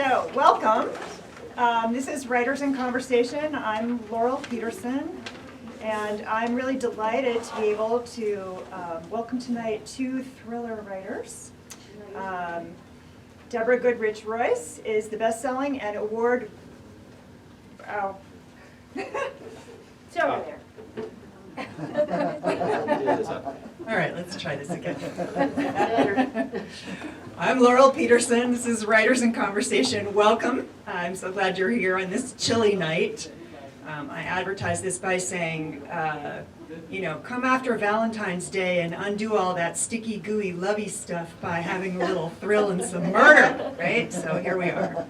So, welcome. This is Writers in Conversation. I'm Laurel Peterson, and I'm really delighted to be able to welcome tonight two thriller writers. Deborah Goodrich Royce is the best-selling and award. Oh. It's over there. All right, let's try this again. I'm Laurel Peterson. This is Writers in Conversation. Welcome. I'm so glad you're here on this chilly night. I advertise this by saying, come after Valentine's Day and undo all that sticky, gooey, lovey stuff by having a little thrill and some murder, right? So here we are.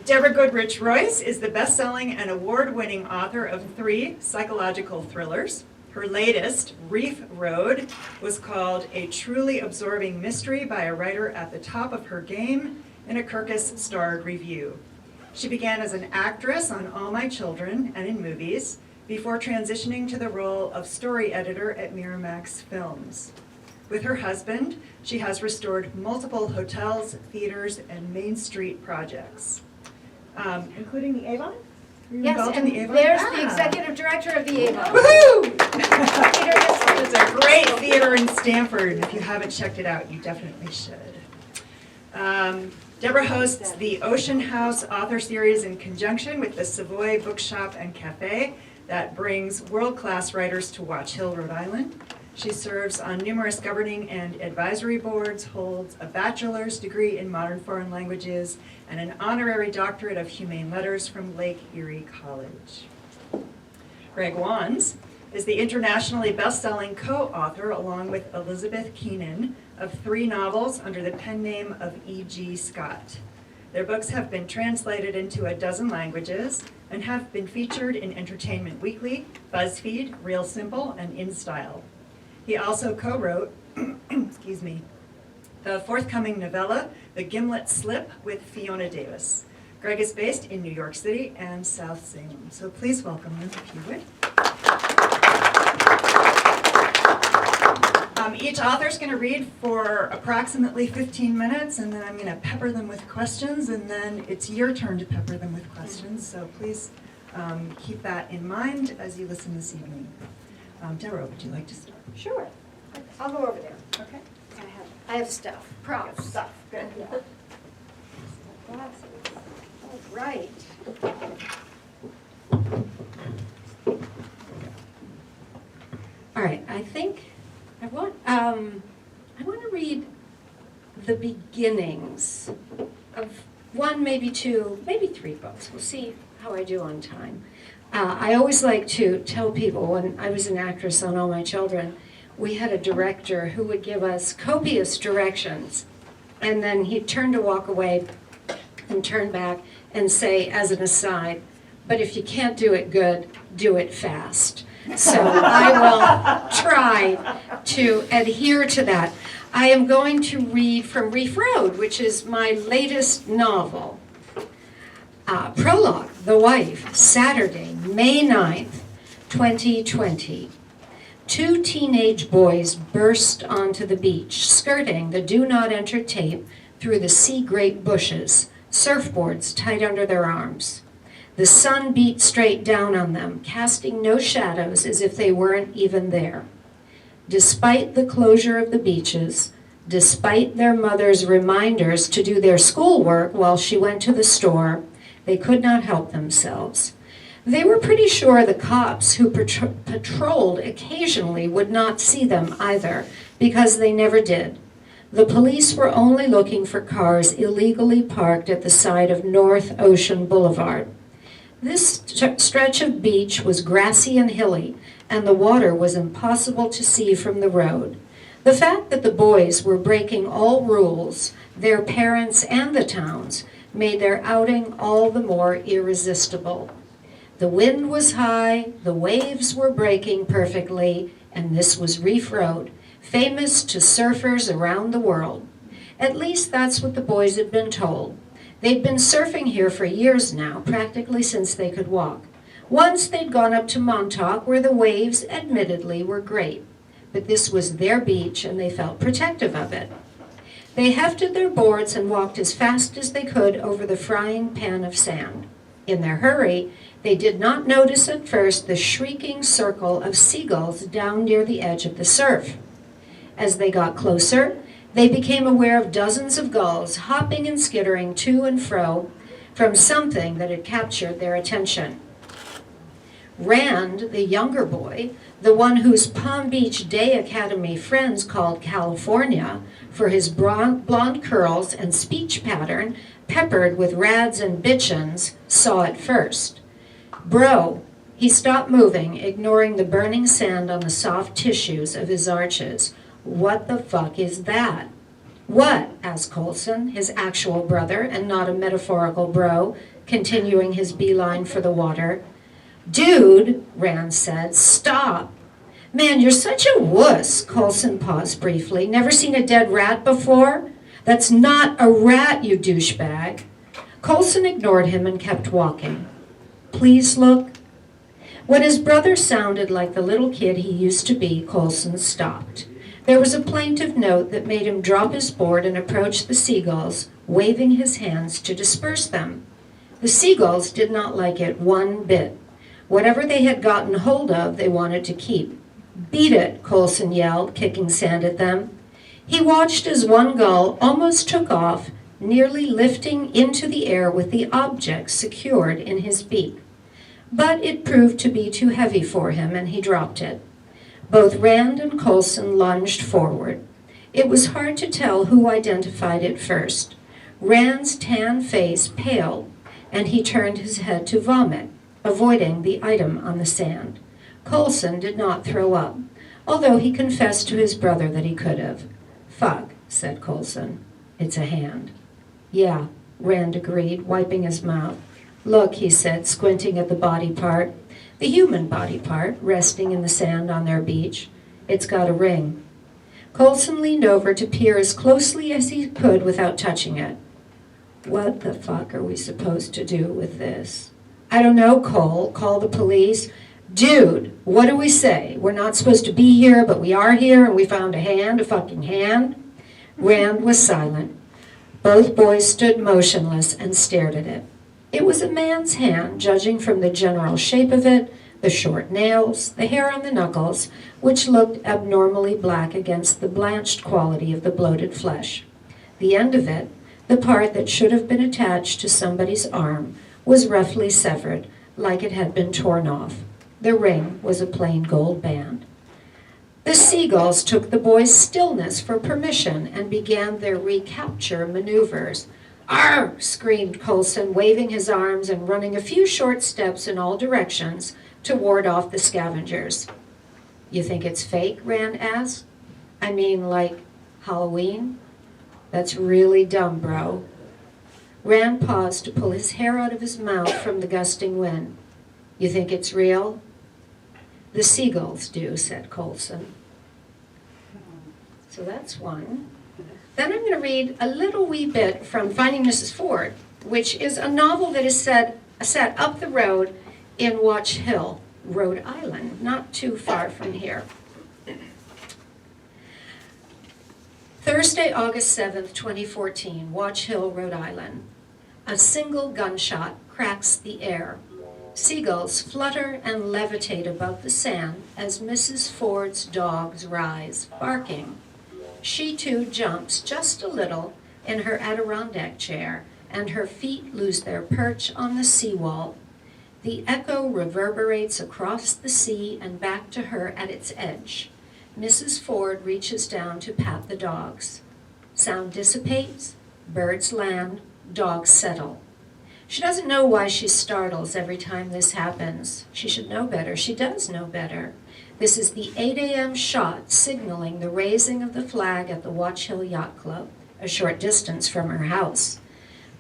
Deborah Goodrich Royce is the best-selling and award-winning author of 3 psychological thrillers. Her latest, Reef Road, was called a truly absorbing mystery by a writer at the top of her game in a Kirkus-starred review. She began as an actress on All My Children and in movies before transitioning to the role of story editor at Miramax Films. With her husband, she has restored multiple hotels, theaters, and Main Street projects, including the Avon. Yes, and the Avon? there's the executive director of the Avon. Woohoo! It's a great theater in Stamford. If you haven't checked it out, you definitely should. Deborah hosts the Ocean House author series in conjunction with the Savoy Bookshop and Cafe that brings world-class writers to Watch Hill, Rhode Island. She serves on numerous governing and advisory boards, holds a bachelor's degree in modern foreign languages, and an honorary doctorate of humane letters from Lake Erie College. Greg Wands is the internationally best-selling co-author, along with Elizabeth Keenan, of 3 novels under the pen name of E.G. Scott. Their books have been translated into a dozen languages and have been featured in Entertainment Weekly, BuzzFeed, Real Simple, and InStyle. He also co-wrote, the forthcoming novella, The Gimlet Slip, with Fiona Davis. Greg is based in New York City and South Salem. So please welcome them, if you would. Each author is going to read for approximately 15 minutes, and then I'm going to pepper them with questions, and then it's your turn to pepper them with questions. So please keep that in mind as you listen this evening. Deborah, would you like to start? Sure. I'll go over there. Okay. I have stuff, props. Stuff. Good. Glasses. All right. All right, I think I want to read the beginnings of 1, maybe 2, maybe 3 books. We'll see how I do on time. I always like to tell people, when I was an actress on All My Children, we had a director who would give us copious directions, and then he'd turn to walk away and turn back and say, as an aside, but if you can't do it good, do it fast. So I will try to adhere to that. I am going to read from Reef Road, which is my latest novel. Prologue, The Wife, Saturday, May 9th, 2020. 2 teenage boys burst onto the beach, skirting the do not enter tape through the sea grape bushes, surfboards tight under their arms. The sun beat straight down on them, casting no shadows as if they weren't even there. Despite the closure of the beaches, despite their mother's reminders to do their schoolwork while she went to the store, they could not help themselves. They were pretty sure the cops who patrolled occasionally would not see them either, because they never did. The police were only looking for cars illegally parked at the side of North Ocean Boulevard. This stretch of beach was grassy and hilly, and the water was impossible to see from the road. The fact that the boys were breaking all rules, their parents and the town's, made their outing all the more irresistible. The wind was high, the waves were breaking perfectly, and this was Reef Road, famous to surfers around the world. At least that's what the boys had been told. They'd been surfing here for years now, practically since they could walk. Once they'd gone up to Montauk, where the waves, admittedly, were great. But this was their beach, and they felt protective of it. They hefted their boards and walked as fast as they could over the frying pan of sand. In their hurry, they did not notice at first the shrieking circle of seagulls down near the edge of the surf. As they got closer, they became aware of dozens of gulls hopping and skittering to and fro from something that had captured their attention. Rand, the younger boy, the one whose Palm Beach Day Academy friends called California for his blonde curls and speech pattern peppered with rads and bitchins, saw it first. Bro, he stopped moving, ignoring the burning sand on the soft tissues of his arches. What the fuck is that? What? Asked Coulson, his actual brother and not a metaphorical bro, continuing his beeline for the water. Dude, Rand said, stop. Man, you're such a wuss, Coulson paused briefly. Never seen a dead rat before? That's not a rat, you douchebag. Coulson ignored him and kept walking. Please look. When his brother sounded like the little kid he used to be, Coulson stopped. There was a plaintive note that made him drop his board and approach the seagulls, waving his hands to disperse them. The seagulls did not like it one bit. Whatever they had gotten hold of, they wanted to keep. Beat it, Coulson yelled, kicking sand at them. He watched as one gull almost took off, nearly lifting into the air with the object secured in his beak. But it proved to be too heavy for him, and he dropped it. Both Rand and Coulson lunged forward. It was hard to tell who identified it first. Rand's tan face paled, and he turned his head to vomit, avoiding the item on the sand. Coulson did not throw up, although he confessed to his brother that he could have. Fuck, said Coulson. It's a hand. Yeah, Rand agreed, wiping his mouth. Look, he said, squinting at the body part. The human body part, resting in the sand on their beach. It's got a ring. Coulson leaned over to peer as closely as he could without touching it. What the fuck are we supposed to do with this? I don't know, Cole. Call the police. Dude, what do we say? We're not supposed to be here, but we are here, and we found a fucking hand. Rand was silent. Both boys stood motionless and stared at it. It was a man's hand, judging from the general shape of it, the short nails, the hair on the knuckles, which looked abnormally black against the blanched quality of the bloated flesh. The end of it, the part that should have been attached to somebody's arm, was roughly severed, like it had been torn off. The ring was a plain gold band. The seagulls took the boy's stillness for permission and began their recapture maneuvers. Arr! Screamed Coulson, waving his arms and running a few short steps in all directions to ward off the scavengers. You think it's fake? Rand asked. I mean, like Halloween? That's really dumb, bro. Rand paused to pull his hair out of his mouth from the gusting wind. You think it's real? The seagulls do, said Coulson. So that's one. Then I'm going to read a little wee bit from Finding Mrs. Ford, which is a novel that is set up the road in Watch Hill, Rhode Island, not too far from here. Thursday, August 7th, 2014, Watch Hill, Rhode Island. A single gunshot cracks the air. Seagulls flutter and levitate above the sand as Mrs. Ford's dogs rise, barking. She too jumps just a little in her Adirondack chair, and her feet lose their perch on the seawall. The echo reverberates across the sea and back to her at its edge. Mrs. Ford reaches down to pat the dogs. Sound dissipates, birds land, dogs settle. She doesn't know why she startles every time this happens. She should know better. She does know better. This is the 8 a.m. shot signaling the raising of the flag at the Watch Hill Yacht Club, a short distance from her house.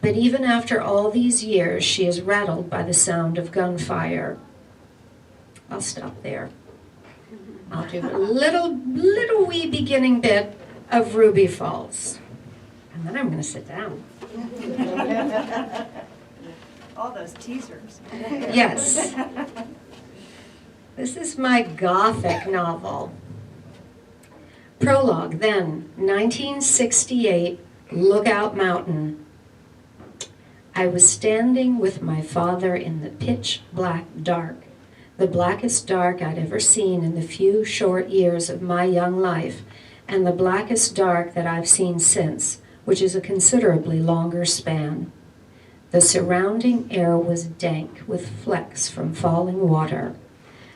But even after all these years, she is rattled by the sound of gunfire. I'll stop there. I'll do a little wee beginning bit of Ruby Falls. And then I'm going to sit down. All those teasers. Yes. This is my Gothic novel. Prologue, then, 1968, Lookout Mountain. I was standing with my father in the pitch black dark, the blackest dark I'd ever seen in the few short years of my young life, and the blackest dark that I've seen since, which is a considerably longer span. The surrounding air was dank with flecks from falling water.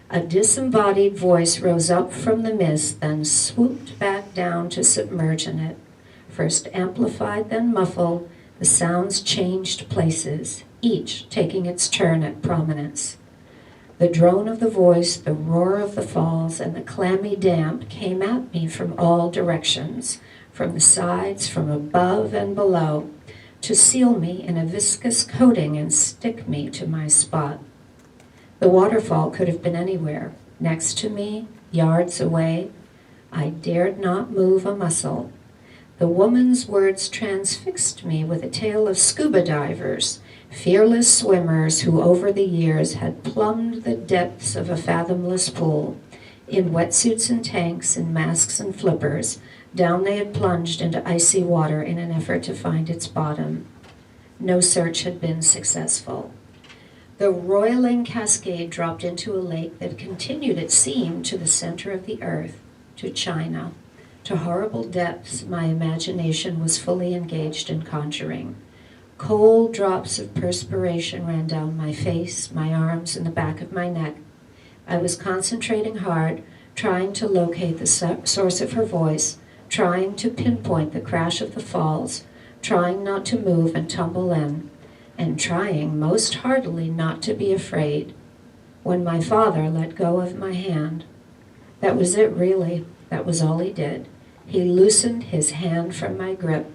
A disembodied voice rose up from the mist, then swooped back down to submerge in it. First amplified, then muffled, the sounds changed places, each taking its turn at prominence. The drone of the voice, the roar of the falls, and the clammy damp came at me from all directions, from the sides, from above and below, to seal me in a viscous coating and stick me to my spot. The waterfall could have been anywhere, next to me, yards away. I dared not move a muscle. The woman's words transfixed me with a tale of scuba divers, fearless swimmers who over the years had plumbed the depths of a fathomless pool. In wetsuits and tanks, in masks and flippers, down they had plunged into icy water in an effort to find its bottom. No search had been successful. The roiling cascade dropped into a lake that continued, it seemed, to the center of the earth, to China, to horrible depths my imagination was fully engaged in conjuring. Cold drops of perspiration ran down my face, my arms, and the back of my neck. I was concentrating hard, trying to locate the source of her voice, trying to pinpoint the crash of the falls, trying not to move and tumble in, and trying most heartily not to be afraid, when my father let go of my hand. That was it, really. That was all he did. He loosened his hand from my grip,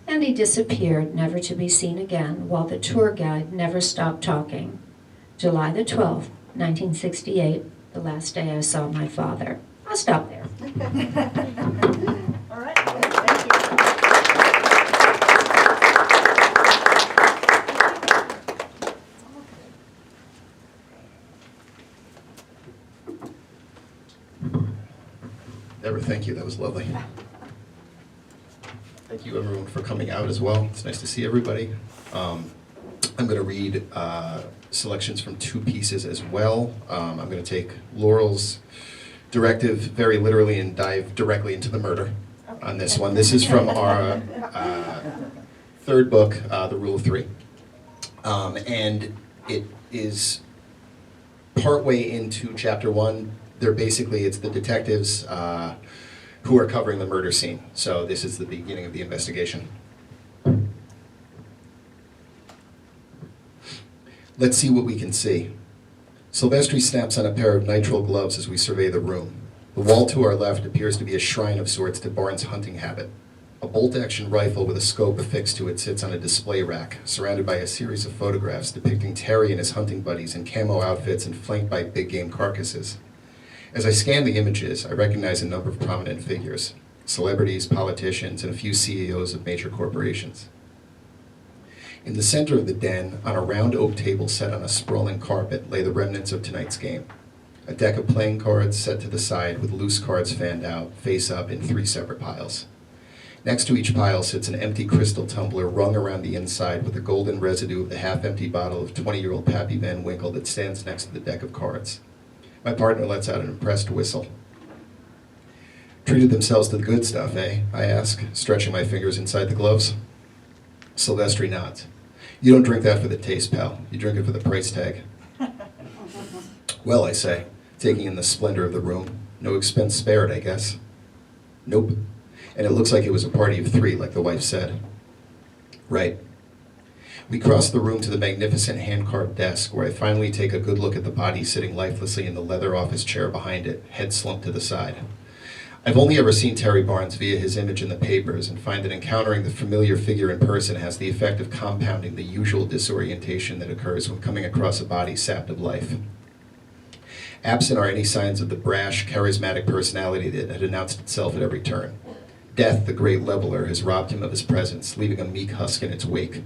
and he disappeared, never to be seen again, while the tour guide never stopped talking. July the 12th, 1968, the last day I saw my father. I'll stop there. All right, thank you. Deborah, thank you. That was lovely. Thank you, everyone, for coming out as well. It's nice to see everybody. I'm going to read selections from two pieces as well. I'm going to take Laurel's directive very literally and dive directly into the murder on this one. This is from our third book, The Rule of Three. And it is partway into chapter one. It's the detectives who are covering the murder scene. So this is the beginning of the investigation. Let's see what we can see. Silvestri snaps on a pair of nitrile gloves as we survey the room. The wall to our left appears to be a shrine of sorts to Barnes' hunting habit. A bolt-action rifle with a scope affixed to it sits on a display rack, surrounded by a series of photographs depicting Terry and his hunting buddies in camo outfits and flanked by big game carcasses. As I scan the images, I recognize a number of prominent figures, celebrities, politicians, and a few CEOs of major corporations. In the center of the den, on a round oak table set on a sprawling carpet, lay the remnants of tonight's game. A deck of playing cards set to the side with loose cards fanned out, face up in 3 separate piles. Next to each pile sits an empty crystal tumbler rung around the inside with the golden residue of the half-empty bottle of 20-year-old Pappy Van Winkle that stands next to the deck of cards. My partner lets out an impressed whistle. Treated themselves to the good stuff, eh? I ask, stretching my fingers inside the gloves. Silvestri nods. You don't drink that for the taste, pal. You drink it for the price tag. Well, I say, taking in the splendor of the room. No expense spared, I guess. Nope. And it looks like it was a party of 3, like the wife said. Right. We cross the room to the magnificent hand-carved desk, where I finally take a good look at the body sitting lifelessly in the leather office chair behind it, head slumped to the side. I've only ever seen Terry Barnes via his image in the papers, and find that encountering the familiar figure in person has the effect of compounding the usual disorientation that occurs when coming across a body sapped of life. Absent are any signs of the brash, charismatic personality that had announced itself at every turn. Death, the great leveler, has robbed him of his presence, leaving a meek husk in its wake.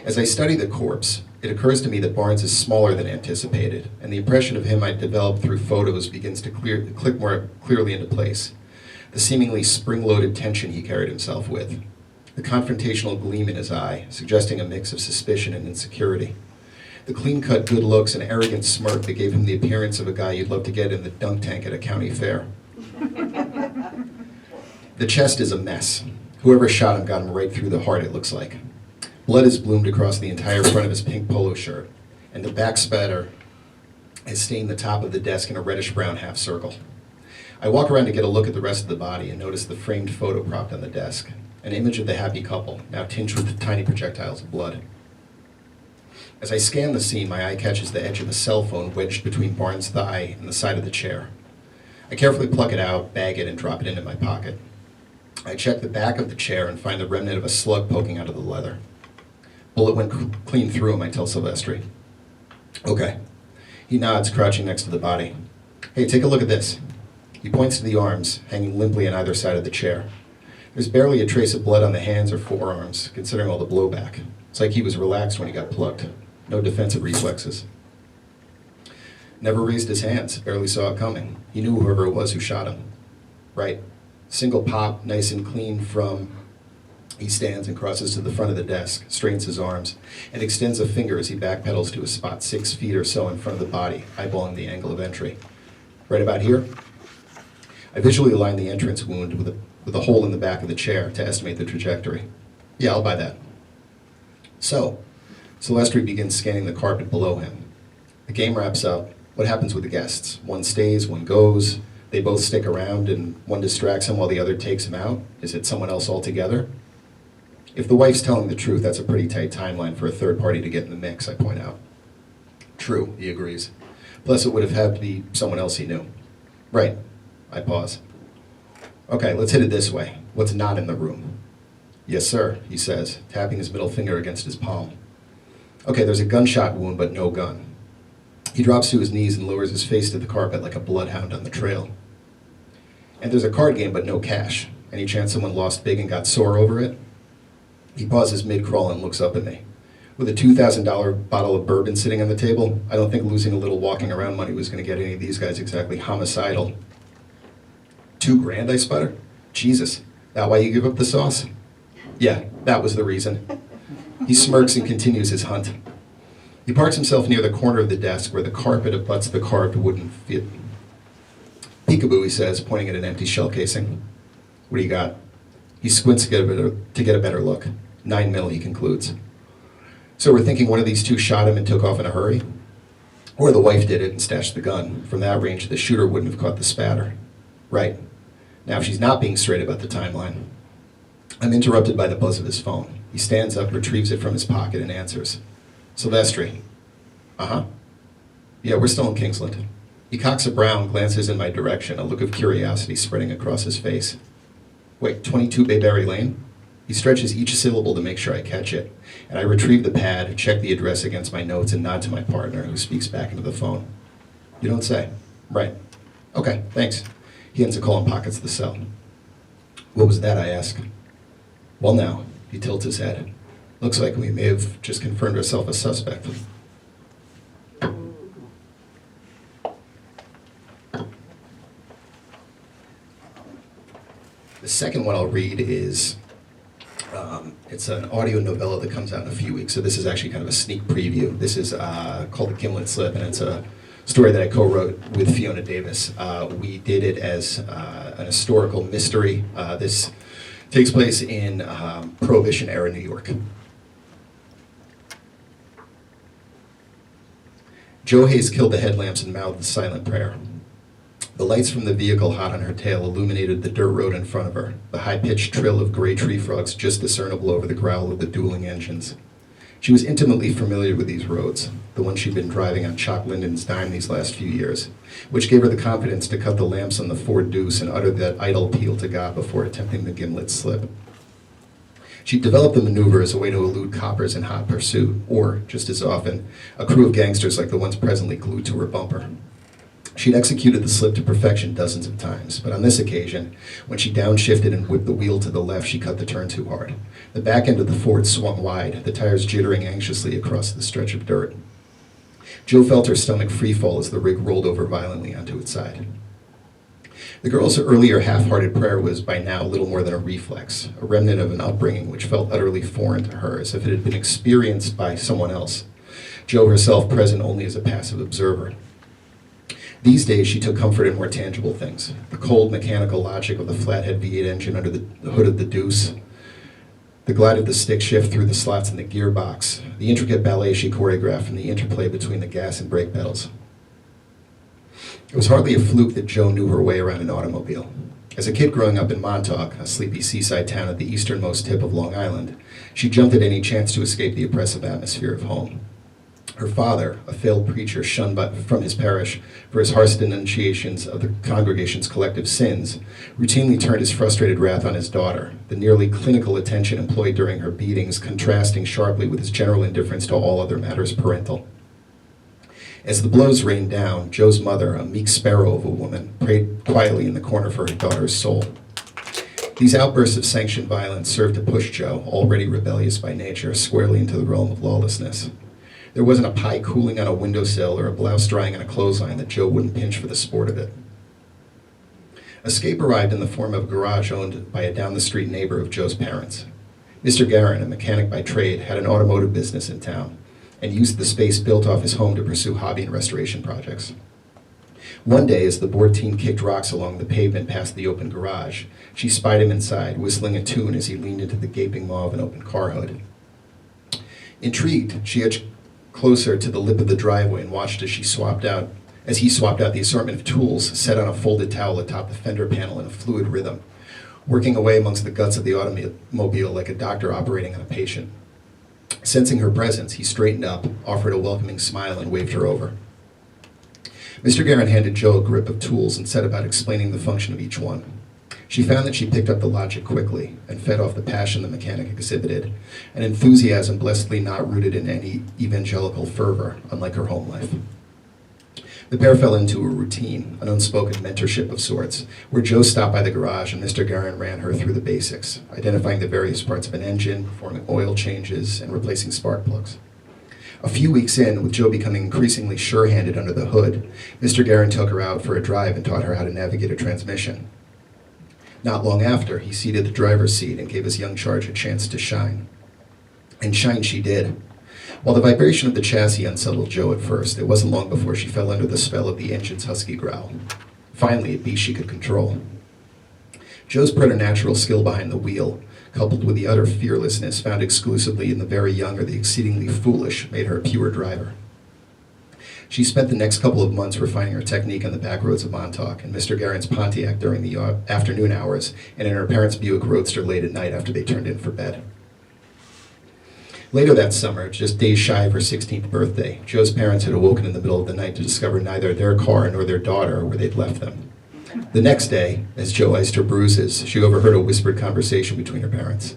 As I study the corpse, it occurs to me that Barnes is smaller than anticipated, and the impression of him I developed through photos begins to click more clearly into place. the seemingly spring-loaded tension he carried himself with, the confrontational gleam in his eye, suggesting a mix of suspicion and insecurity, the clean-cut good looks and arrogant smirk that gave him the appearance of a guy you'd love to get in the dunk tank at a county fair. The chest is a mess. Whoever shot him got him right through the heart, it looks like. Blood has bloomed across the entire front of his pink polo shirt, and the back spatter has stained the top of the desk in a reddish-brown half circle. I walk around to get a look at the rest of the body and notice the framed photo propped on the desk, an image of the happy couple, now tinged with tiny projectiles of blood. As I scan the scene, my eye catches the edge of a cell phone wedged between Barnes' thigh and the side of the chair. I carefully pluck it out, bag it, and drop it into my pocket. I check the back of the chair and find the remnant of a slug poking out of the leather. Bullet went clean through him, I tell Silvestri. Okay. He nods, crouching next to the body. Hey, take a look at this. He points to the arms, hanging limply on either side of the chair. There's barely a trace of blood on the hands or forearms, considering all the blowback. It's like he was relaxed when he got plugged. No defensive reflexes. Never raised his hands, barely saw it coming. He knew whoever it was who shot him. Right. Single pop, nice and clean from... He stands and crosses to the front of the desk, straightens his arms, and extends a finger as he backpedals to a spot 6 feet or so in front of the body, eyeballing the angle of entry. Right about here? I visually align the entrance wound with a hole in the back of the chair to estimate the trajectory. Yeah, I'll buy that. So, Silvestri begins scanning the carpet below him. The game wraps up. What happens with the guests? One stays, one goes. They both stick around and one distracts him while the other takes him out? Is it someone else altogether? If the wife's telling the truth, that's a pretty tight timeline for a third party to get in the mix, I point out. True, he agrees. Plus, it would have had to be someone else he knew. Right. I pause. Okay, let's hit it this way. What's not in the room? Yes, sir, he says, tapping his middle finger against his palm. Okay, there's a gunshot wound, but no gun. He drops to his knees and lowers his face to the carpet like a bloodhound on the trail. And there's a card game, but no cash. Any chance someone lost big and got sore over it? He pauses mid-crawl and looks up at me. With a $2,000 bottle of bourbon sitting on the table, I don't think losing a little walking around money was going to get any of these guys exactly homicidal. $2,000, I sputter? Jesus, that why you give up the sauce? Yeah, that was the reason. He smirks and continues his hunt. He parks himself near the corner of the desk where the carpet abuts the carved wooden fit. Peekaboo, he says, pointing at an empty shell casing. What do you got? He squints to get a better look. 9 mil, he concludes. So we're thinking one of these two shot him and took off in a hurry? Or the wife did it and stashed the gun. From that range, the shooter wouldn't have caught the spatter. Right. Now, if she's not being straight about the timeline. I'm interrupted by the buzz of his phone. He stands up, retrieves it from his pocket, and answers. Silvestri. Uh-huh. Yeah, we're still in Kingsland. He cocks a brow and glances in my direction, a look of curiosity spreading across his face. Wait, 22 Bayberry Lane? He stretches each syllable to make sure I catch it, and I retrieve the pad, check the address against my notes, and nod to my partner, who speaks back into the phone. You don't say. Right. Okay, thanks. He ends the call and pockets the cell. What was that, I ask. Well now, he tilts his head. Looks like we may have just confirmed ourselves a suspect. The second one I'll read is, it's an audio novella that comes out in a few weeks, so this is actually kind of a sneak preview. This is called The Gimlet Slip, and it's a story that I co-wrote with Fiona Davis. We did it as an historical mystery. This takes place in Prohibition-era New York. Joe Hayes killed the headlamps and mouthed the silent prayer. The lights from the vehicle hot on her tail illuminated the dirt road in front of her, the high-pitched trill of gray tree frogs just discernible over the growl of the dueling engines. She was intimately familiar with these roads, the ones she'd been driving on Chalk Linden's dime these last few years, which gave her the confidence to cut the lamps on the Ford Deuce and utter that idle appeal to God before attempting the Gimlet Slip. She developed the maneuver as a way to elude coppers in hot pursuit, or, just as often, a crew of gangsters like the ones presently glued to her bumper. She'd executed the slip to perfection dozens of times, but on this occasion, when she downshifted and whipped the wheel to the left, she cut the turn too hard. The back end of the Ford swung wide, the tires jittering anxiously across the stretch of dirt. Jill felt her stomach free fall as the rig rolled over violently onto its side. The girl's earlier half-hearted prayer was by now little more than a reflex, a remnant of an upbringing which felt utterly foreign to her, as if it had been experienced by someone else, Jo herself present only as a passive observer. These days, she took comfort in more tangible things. The cold mechanical logic of the flathead V8 engine under the hood of the Deuce, the glide of the stick shift through the slots in the gearbox, the intricate ballet she choreographed, and the interplay between the gas and brake pedals. It was hardly a fluke that Jo knew her way around an automobile. As a kid growing up in Montauk, a sleepy seaside town at the easternmost tip of Long Island, she jumped at any chance to escape the oppressive atmosphere of home. Her father, a failed preacher shunned from his parish for his harsh denunciations of the congregation's collective sins, routinely turned his frustrated wrath on his daughter, the nearly clinical attention employed during her beatings contrasting sharply with his general indifference to all other matters parental. As the blows rained down, Jo's mother, a meek sparrow of a woman, prayed quietly in the corner for her daughter's soul. These outbursts of sanctioned violence served to push Jo, already rebellious by nature, squarely into the realm of lawlessness. There wasn't a pie cooling on a windowsill or a blouse drying on a clothesline that Jo wouldn't pinch for the sport of it. Escape arrived in the form of a garage owned by a down-the-street neighbor of Jo's parents. Mr. Guerin, a mechanic by trade, had an automotive business in town and used the space built off his home to pursue hobby and restoration projects. One day, as the bored teen kicked rocks along the pavement past the open garage, she spied him inside, whistling a tune as he leaned into the gaping maw of an open car hood. Intrigued, she edged closer to the lip of the driveway and watched as he swapped out the assortment of tools set on a folded towel atop the fender panel in a fluid rhythm, working away amongst the guts of the automobile like a doctor operating on a patient. Sensing her presence, he straightened up, offered a welcoming smile, and waved her over. Mr. Guerin handed Jo a grip of tools and set about explaining the function of each one. She found that she picked up the logic quickly and fed off the passion the mechanic exhibited, an enthusiasm blessedly not rooted in any evangelical fervor, unlike her home life. The pair fell into a routine, an unspoken mentorship of sorts, where Jo stopped by the garage and Mr. Guerin ran her through the basics, identifying the various parts of an engine, performing oil changes, and replacing spark plugs. A few weeks in, with Jo becoming increasingly sure-handed under the hood, Mr. Guerin took her out for a drive and taught her how to navigate a transmission. Not long after, he seated the driver's seat and gave his young charge a chance to shine. And shine she did. While the vibration of the chassis unsettled Jo at first, it wasn't long before she fell under the spell of the engine's husky growl. Finally, a beast she could control. Jo's preternatural skill behind the wheel, coupled with the utter fearlessness found exclusively in the very young or the exceedingly foolish, made her a pure driver. She spent the next couple of months refining her technique on the back roads of Montauk, in Mr. Guerin's Pontiac during the afternoon hours, and in her parents' Buick Roadster late at night after they turned in for bed. Later that summer, just days shy of her 16th birthday, Jo's parents had awoken in the middle of the night to discover neither their car nor their daughter where they'd left them. The next day, as Jo iced her bruises, she overheard a whispered conversation between her parents.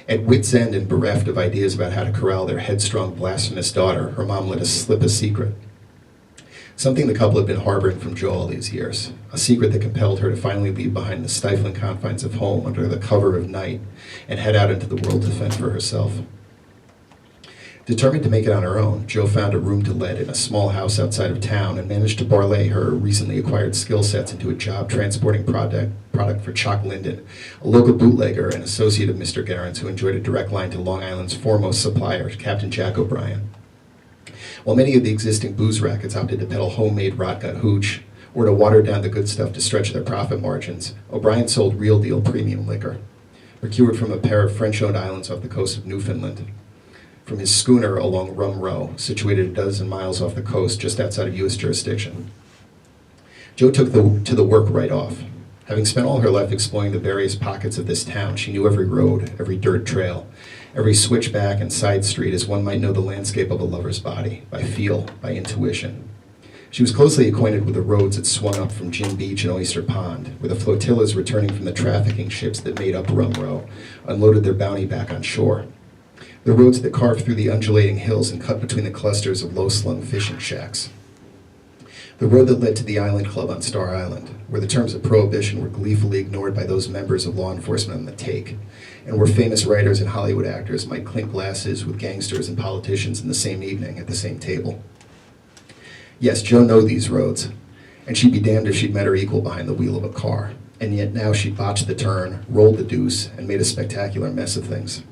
At wit's end and bereft of ideas about how to corral their headstrong, blasphemous daughter, her mom let us slip a secret. Something the couple had been harboring from Jo all these years, a secret that compelled her to finally leave behind the stifling confines of home under the cover of night and head out into the world to fend for herself. Determined to make it on her own, Jo found a room to let in a small house outside of town and managed to parlay her recently acquired skill sets into a job transporting product for Chuck Linden, a local bootlegger and associate of Mr. Guerin's who enjoyed a direct line to Long Island's foremost supplier, Captain Jack O'Brien. While many of the existing booze rackets opted to peddle homemade rot-gut hooch or to water down the good stuff to stretch their profit margins, O'Brien sold real-deal premium liquor, procured from a pair of French-owned islands off the coast of Newfoundland, from his schooner along Rum Row, situated a dozen miles off the coast just outside of U.S. jurisdiction. Jo took to the work right off. Having spent all her life exploring the various pockets of this town, she knew every road, every dirt trail, every switchback and side street as one might know the landscape of a lover's body, by feel, by intuition. She was closely acquainted with the roads that swung up from Gin Beach and Oyster Pond, where the flotillas returning from the trafficking ships that made up Rum Row unloaded their bounty back on shore. The roads that carved through the undulating hills and cut between the clusters of low-slung fishing shacks. The road that led to the Island Club on Star Island, where the terms of prohibition were gleefully ignored by those members of law enforcement on the take, and where famous writers and Hollywood actors might clink glasses with gangsters and politicians in the same evening at the same table. Yes, Jo knew these roads, And she'd be damned if she'd met her equal behind the wheel of a car. And yet now she'd botched the turn, rolled the deuce, and made a spectacular mess of things.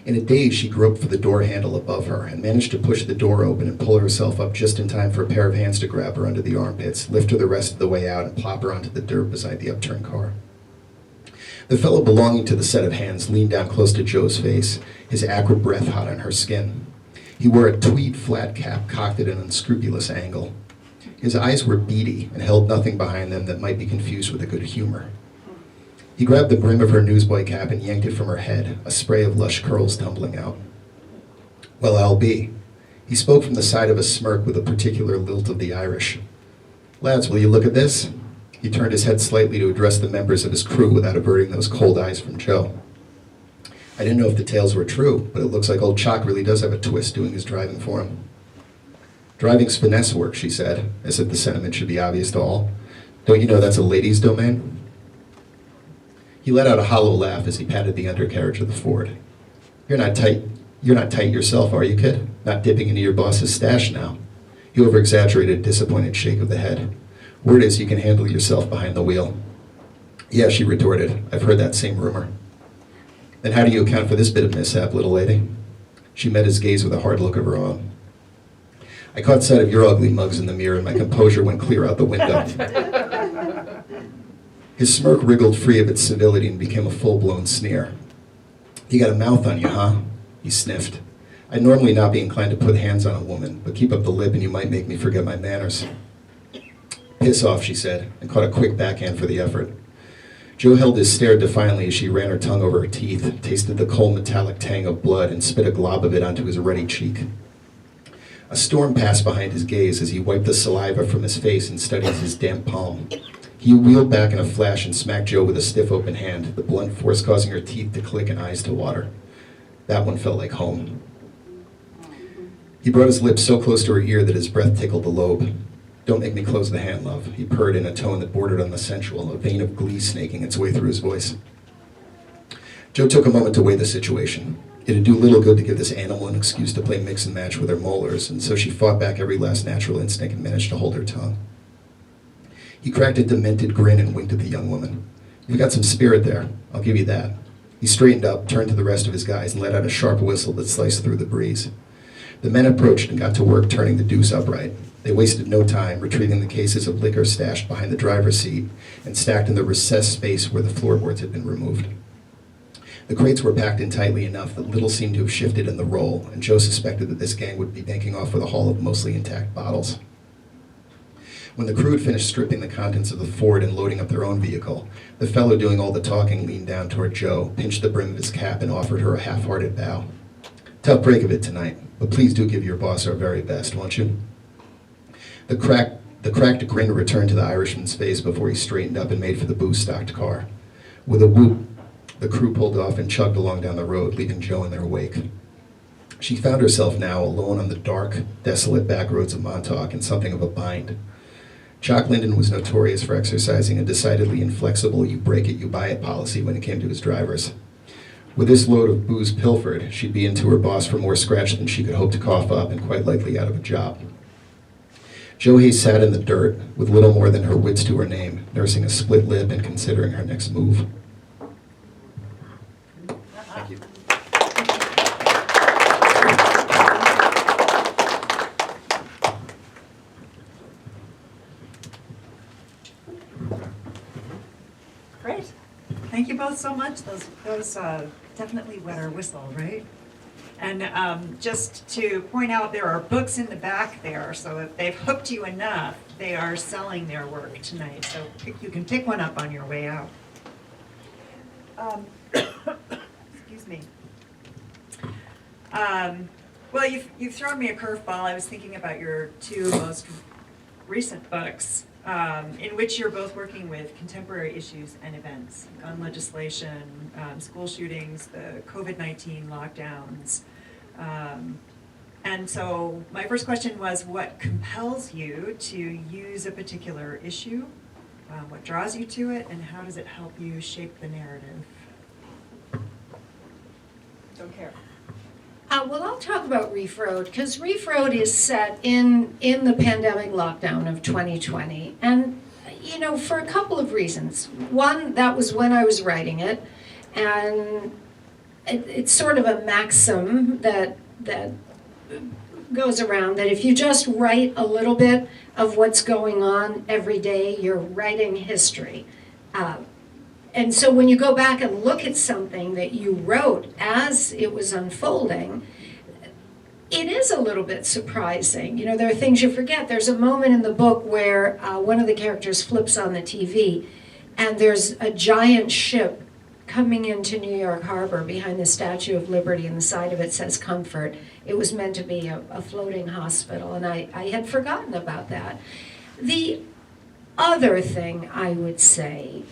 In a daze, she groped for the door handle above her and managed to push the door open and pull herself up just in time for a pair of hands to grab her under the armpits, lift her the rest of the way out, and plop her onto the dirt beside the upturned car. The fellow belonging to the set of hands leaned down close to Joe's face, his acrid breath hot on her skin. He wore a tweed flat cap cocked at an unscrupulous angle. His eyes were beady and held nothing behind them that might be confused with a good humor. He grabbed the brim of her newsboy cap and yanked it from her head, a spray of lush curls tumbling out. Well, I'll be. He spoke from the side of a smirk with a particular lilt of the Irish. Lads, will you look at this? He turned his head slightly to address the members of his crew without averting those cold eyes from Joe. I didn't know if the tales were true, but it looks like old Chalk really does have a twist doing his driving for him. Driving's finesse work, she said, as if the sentiment should be obvious to all. Don't you know that's a lady's domain? He let out a hollow laugh as he patted the undercarriage of the Ford. You're not tight yourself, are you, kid? Not dipping into your boss's stash now. He over-exaggerated a disappointed shake of the head. Word is you can handle yourself behind the wheel. Yeah, she retorted. I've heard that same rumor. Then how do you account for this bit of mishap, little lady? She met his gaze with a hard look of her own. I caught sight of your ugly mugs in the mirror and my composure went clear out the window. His smirk wriggled free of its civility and became a full-blown sneer. You got a mouth on you, huh? He sniffed. I'd normally not be inclined to put hands on a woman, but keep up the lip and you might make me forget my manners. Piss off, she said, and caught a quick backhand for the effort. Joe held his stare defiantly as she ran her tongue over her teeth, tasted the cold metallic tang of blood, and spit a glob of it onto his ruddy cheek. A storm passed behind his gaze as he wiped the saliva from his face and studied his damp palm. He wheeled back in a flash and smacked Joe with a stiff open hand, the blunt force causing her teeth to click and eyes to water. That one felt like home. He brought his lips so close to her ear that his breath tickled the lobe. Don't make me close the hand, love, he purred in a tone that bordered on the sensual, a vein of glee snaking its way through his voice. Joe took a moment to weigh the situation. It'd do little good to give this animal an excuse to play mix and match with her molars, and so she fought back every last natural instinct and managed to hold her tongue. He cracked a demented grin and winked at the young woman. You've got some spirit there, I'll give you that. He straightened up, turned to the rest of his guys, and let out a sharp whistle that sliced through the breeze. The men approached and got to work turning the deuce upright. They wasted no time, retrieving the cases of liquor stashed behind the driver's seat and stacked in the recessed space where the floorboards had been removed. The crates were packed in tightly enough that little seemed to have shifted in the roll, and Joe suspected that this gang would be banking off with a haul of mostly intact bottles. When the crew had finished stripping the contents of the Ford and loading up their own vehicle, the fellow doing all the talking leaned down toward Joe, pinched the brim of his cap, and offered her a half-hearted bow. Tough break of it tonight, but please do give your boss our very best, won't you? The cracked grin returned to the Irishman's face before he straightened up and made for the booze-stocked car. With a whoop, the crew pulled off and chugged along down the road, leaving Joe in their wake. She found herself now alone on the dark, desolate back roads of Montauk in something of a bind. Jock Linden was notorious for exercising a decidedly inflexible you-break-it-you-buy-it policy when it came to his drivers. With this load of booze pilfered, she'd be into her boss for more scratch than she could hope to cough up and quite likely out of a job. Jo Hayes sat in the dirt with little more than her wits to her name, nursing a split lip and considering her next move. Thank you. Great. Thank you both so much. Those definitely wet our whistle, right? And just to point out, there are books in the back there, so if they've hooked you enough, they are selling their work tonight. So you can pick one up on your way out. Excuse me. Well, you've thrown me a curveball. I was thinking about your two most recent books, in which you're both working with contemporary issues and events, gun legislation, school shootings, the COVID-19 lockdowns. And so my first question was, what compels you to use a particular issue? What draws you to it, and how does it help you shape the narrative? Don't care. Well, I'll talk about Reef Road, because Reef Road is set in the pandemic lockdown of 2020. And, you know, for a couple of reasons. One, that was when I was writing it, and it's sort of a maxim that goes around that if you just write a little bit of what's going on every day, you're writing history. And so when you go back and look at something that you wrote as it was unfolding, it is a little bit surprising. You know, there are things you forget. There's a moment in the book where one of the characters flips on the TV, and there's a giant ship coming into New York Harbor behind the Statue of Liberty, and the side of it says Comfort. It was meant to be a floating hospital, and I had forgotten about that. The other thing I would say,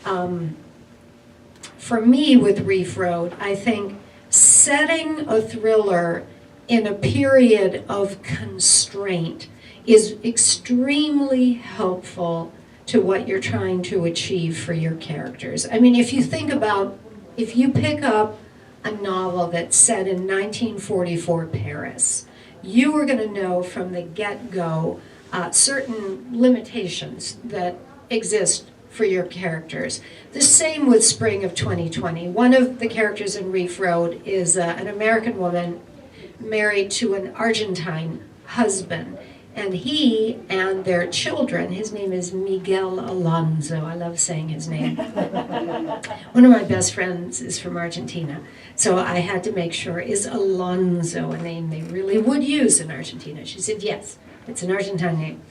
for me with Reef Road, I think setting a thriller in a period of constraint is extremely helpful to what you're trying to achieve for your characters. I mean, if you think about, if you pick up a novel that's set in 1944 Paris, you are going to know from the get-go certain limitations that exist for your characters. The same with Spring of 2020. One of the characters in Reef Road is an American woman married to an Argentine husband. And he and their children, his name is Miguel Alonso. I love saying his name. One of my best friends is from Argentina. So I had to make sure, is Alonso a name they really would use in Argentina? She said, yes, it's an Argentine name.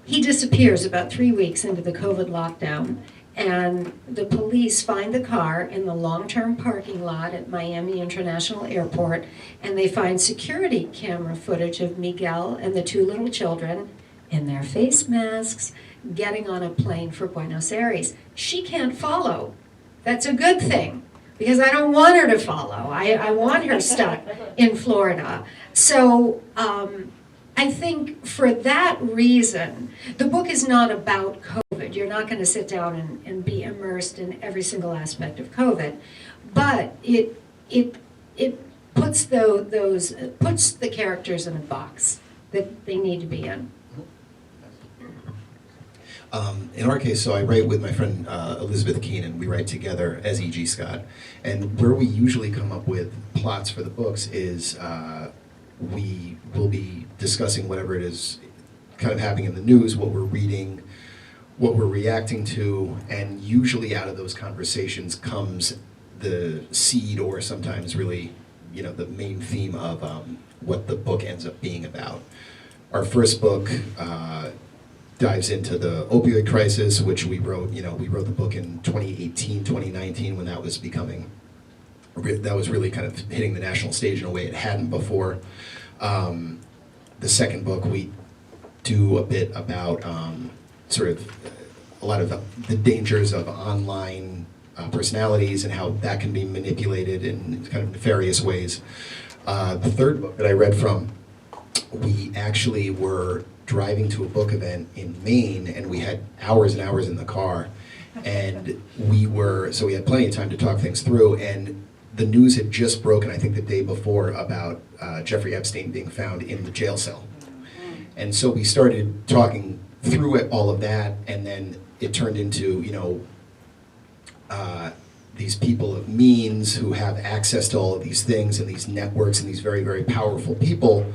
He disappears about 3 weeks into the COVID lockdown, and the police find the car in the long-term parking lot at Miami International Airport, and they find security camera footage of Miguel and the two little children in their face masks getting on a plane for Buenos Aires. She can't follow. That's a good thing, because I don't want her to follow. I want her stuck in Florida. So I think for that reason, the book is not about COVID. You're not going to sit down and be immersed in every single aspect of COVID, but it puts puts the characters in a box that they need to be in. In our case, so I write with my friend Elizabeth Keenan. We write together as E.G. Scott. And where we usually come up with plots for the books is we will be discussing whatever it is kind of happening in the news, what we're reading, what we're reacting to, and usually out of those conversations comes the seed, or sometimes really, you know, the main theme of what the book ends up being about. Our first book dives into the opioid crisis, which we wrote the book in 2018, 2019, when that was really kind of hitting the national stage in a way it hadn't before. The second book, we do a bit about sort of a lot of the dangers of online personalities and how that can be manipulated in kind of nefarious ways. The third book that I read from, we actually were driving to a book event in Maine, and we had hours and hours in the car, and so we had plenty of time to talk things through, and the news had just broken, I think the day before, about Jeffrey Epstein being found in the jail cell. And so we started talking through all of that, and then it turned into, these people of means who have access to all of these things and these networks and these very, very powerful people,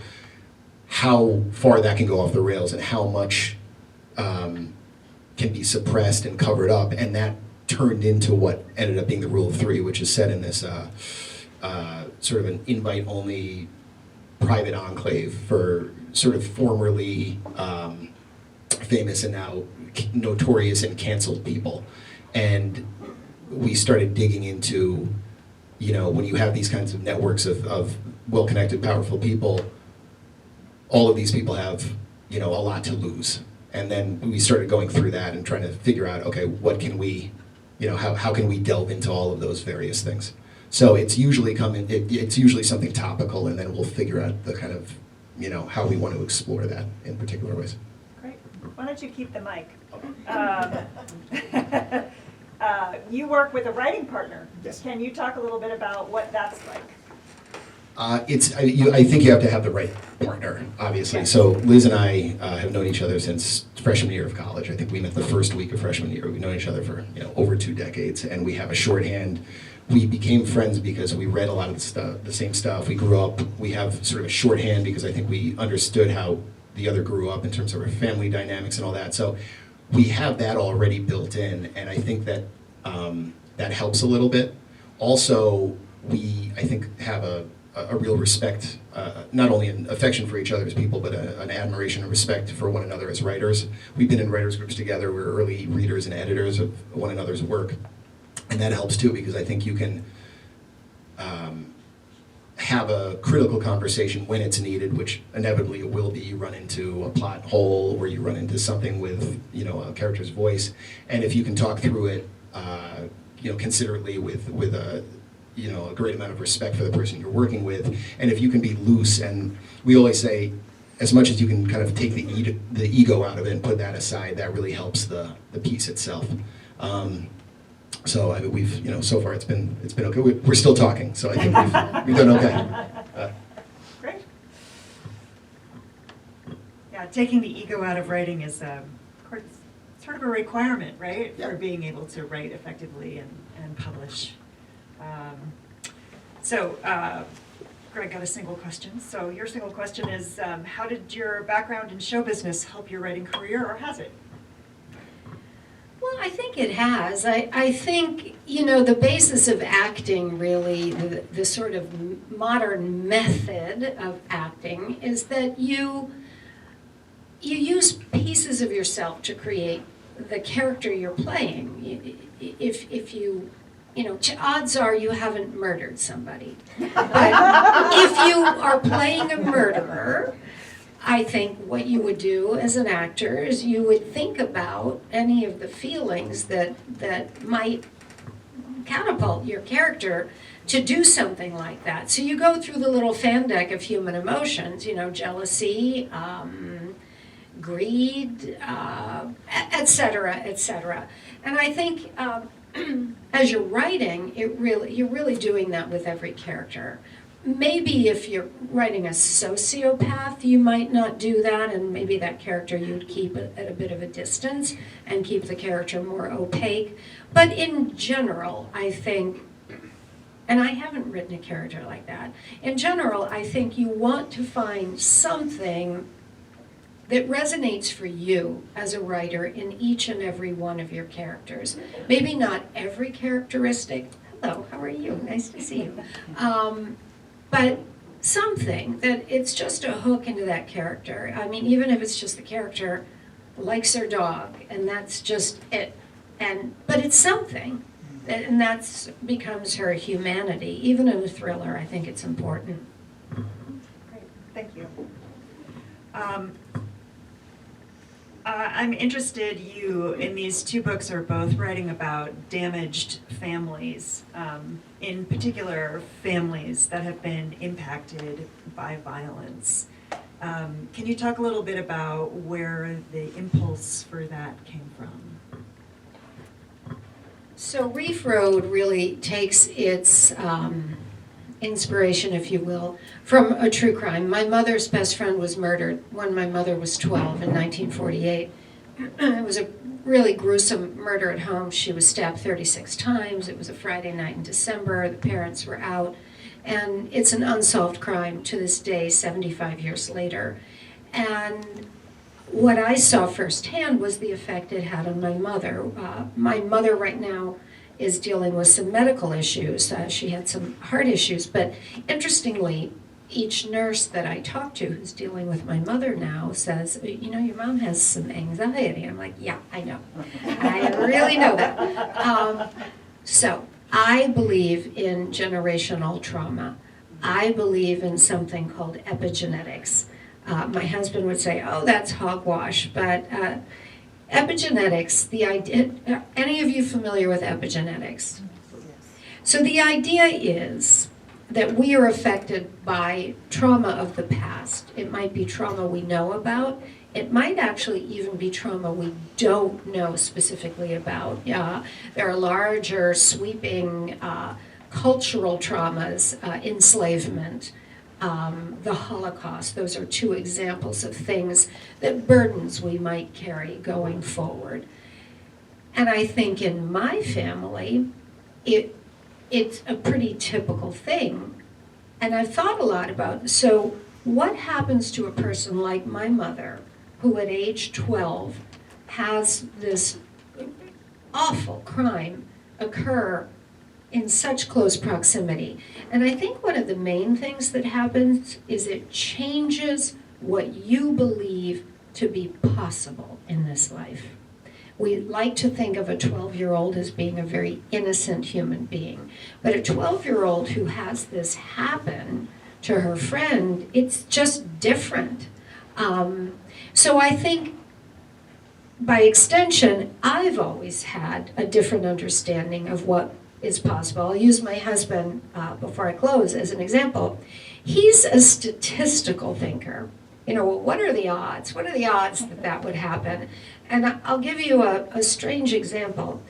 how far that can go off the rails and how much can be suppressed and covered up. And that turned into what ended up being the Rule of Three, which is set in this sort of an invite-only private enclave for sort of formerly famous and now notorious and canceled people. And we started digging into, when you have these kinds of networks of well-connected, powerful people, all of these people have, a lot to lose. And then we started going through that and trying to figure out, okay, what can we, how can we delve into all of those various things? So it's usually it's usually something topical, and then we'll figure out the kind of, how we want to explore that in particular ways. Great. Why don't you keep the mic? You work with a writing partner. Yes. Can you talk a little bit about what that's like? I think you have to have the right partner, obviously. So Liz and I have known each other since freshman year of college. I think we met the first week of freshman year. We've known each other for over 2 decades, and we have a shorthand. We became friends because we read a lot of the same stuff. We grew up. We have sort of a shorthand because I think we understood how the other grew up in terms of our family dynamics and all that. So we have that already built in, and I think that that helps a little bit. Also, I think, have a real respect, not only an affection for each other as people, but an admiration and respect for one another as writers. We've been in writers groups together. We're early readers and editors of one another's work. And that helps too, because I think you can have a critical conversation when it's needed, which inevitably it will be. You run into a plot hole, or you run into something with a character's voice, and if you can talk through it, considerately with a great amount of respect for the person you're working with, and if you can be loose, and we always say, as much as you can kind of take the ego out of it and put that aside, that really helps the piece itself. So we've so far it's been okay. We're still talking, so I think we've done okay. Great. Yeah, taking the ego out of writing is sort of a requirement, right, Yeah. for being able to write effectively and publish. So Greg got a single question. So your single question is, how did your background in show business help your writing career, or has it? Well, I think it has. I think, the basis of acting, really, the sort of modern method of acting is that you use pieces of yourself to create the character you're playing. If you odds are you haven't murdered somebody. But if you are playing a murderer, I think what you would do as an actor is you would think about any of the feelings that might catapult your character to do something like that. So you go through the little fan deck of human emotions, jealousy, greed, et cetera, et cetera. And I think as you're writing, you're really doing that with every character. Maybe if you're writing a sociopath, you might not do that, and maybe that character you'd keep at a bit of a distance and keep the character more opaque. But in general, I think, and I haven't written a character like that, in general, I think you want to find something that resonates for you as a writer in each and every one of your characters. Maybe not every characteristic. Hello, how are you? Nice to see you. But something that it's just a hook into that character. I mean, even if it's just the character likes her dog, and that's just it. But it's something, and that becomes her humanity. Even in a thriller, I think it's important. Great, thank you. I'm interested, you, in these 2 books, are both writing about damaged families, in particular families that have been impacted by violence. Can you talk a little bit about where the impulse for that came from? So Reef Road really takes its inspiration, if you will, from a true crime. My mother's best friend was murdered when my mother was 12 in 1948. It was a really gruesome murder at home. She was stabbed 36 times. It was a Friday night in December. The parents were out. And it's an unsolved crime to this day, 75 years later. And what I saw firsthand was the effect it had on my mother. My mother right now is dealing with some medical issues. She had some heart issues, but interestingly, each nurse that I talk to who's dealing with my mother now says, your mom has some anxiety. I'm like, yeah, I know. I really know that. So I believe in generational trauma. I believe in something called epigenetics. My husband would say, oh, that's hogwash, but epigenetics, the idea, are any of you familiar with epigenetics? So the idea is that we are affected by trauma of the past. It might be trauma we know about. It might actually even be trauma we don't know specifically about. There are larger, sweeping cultural traumas, enslavement, the Holocaust. Those are two examples of things that burdens we might carry going forward. And I think in my family, it's a pretty typical thing. And I've thought a lot about, so what happens to a person like my mother, who at age 12 has this awful crime occur in such close proximity? And I think one of the main things that happens is it changes what you believe to be possible in this life. We like to think of a 12-year-old as being a very innocent human being. But a 12-year-old who has this happen to her friend, it's just different. So I think, by extension, I've always had a different understanding of what is possible. I'll use my husband, before I close, as an example. He's a statistical thinker. You know, well, what are the odds? What are the odds that that would happen? And I'll give you a strange example.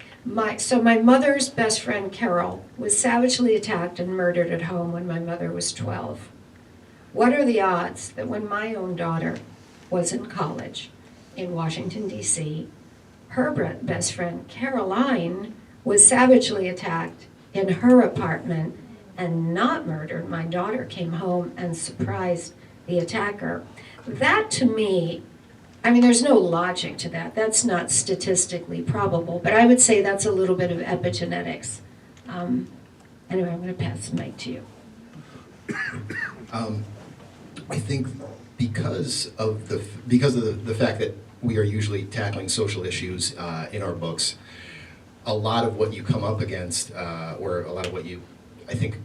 So my mother's best friend, Carol, was savagely attacked and murdered at home when my mother was 12. What are the odds that when my own daughter was in college in Washington, D.C., her best friend, Caroline, was savagely attacked in her apartment and not murdered? My daughter came home and surprised the attacker. That, to me, I mean, there's no logic to that. That's not statistically probable, but I would say that's a little bit of epigenetics. Anyway, I'm going to pass the mic to you. I think because of the fact that we are usually tackling social issues in our books, a lot of what you come up against, or a lot of what you, I think,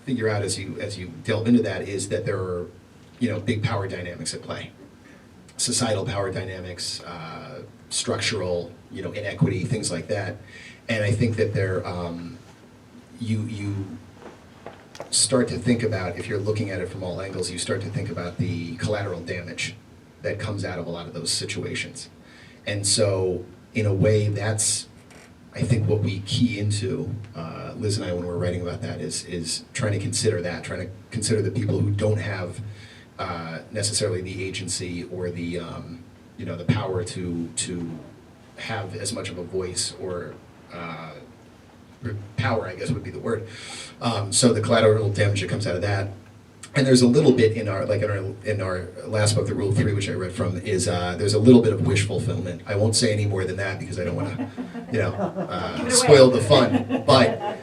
figure out as you delve into that, is that there are, big power dynamics at play. Societal power dynamics, structural, inequity, things like that. And I think that you start to think about, if you're looking at it from all angles, you start to think about the collateral damage that comes out of a lot of those situations. And so, in a way, that's, I think, what we key into, Liz and I, when we're writing about that, is trying to consider that, trying to consider the people who don't have necessarily the agency or the the power to have as much of a voice, or power, I guess would be the word. So the collateral damage that comes out of that, and there's a little bit in our last book, The Rule of Three, which I read from, is there's a little bit of wish fulfillment. I won't say any more than that because I don't want to spoil the fun, but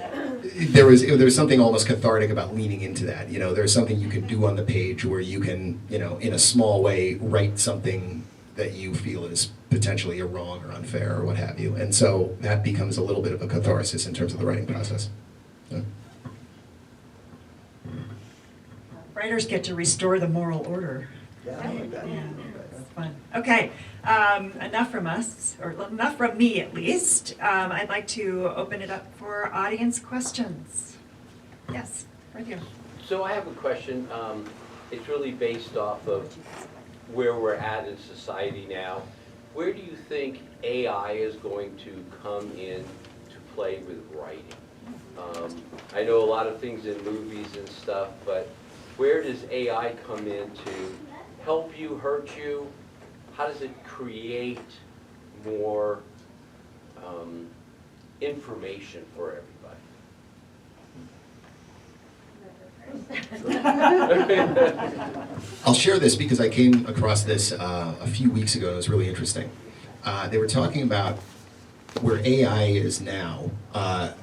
there was something almost cathartic about leaning into that. There's something you can do on the page where you can, in a small way, write something that you feel is potentially a wrong or unfair or what have you. And so that becomes a little bit of a catharsis in terms of the writing process. So. Writers get to restore the moral order. Yeah, That's fun. Okay, enough from us, or enough from me at least. I'd like to open it up for audience questions. Yes, right here. So I have a question. It's really based off of where we're at in society now. Where do you think AI is going to come in to play with writing? I know a lot of things in movies and stuff, but where does AI come in to help you, hurt you? How does it create more information for everybody? I'll share this because I came across this a few weeks ago and it was really interesting. They were talking about where AI is now.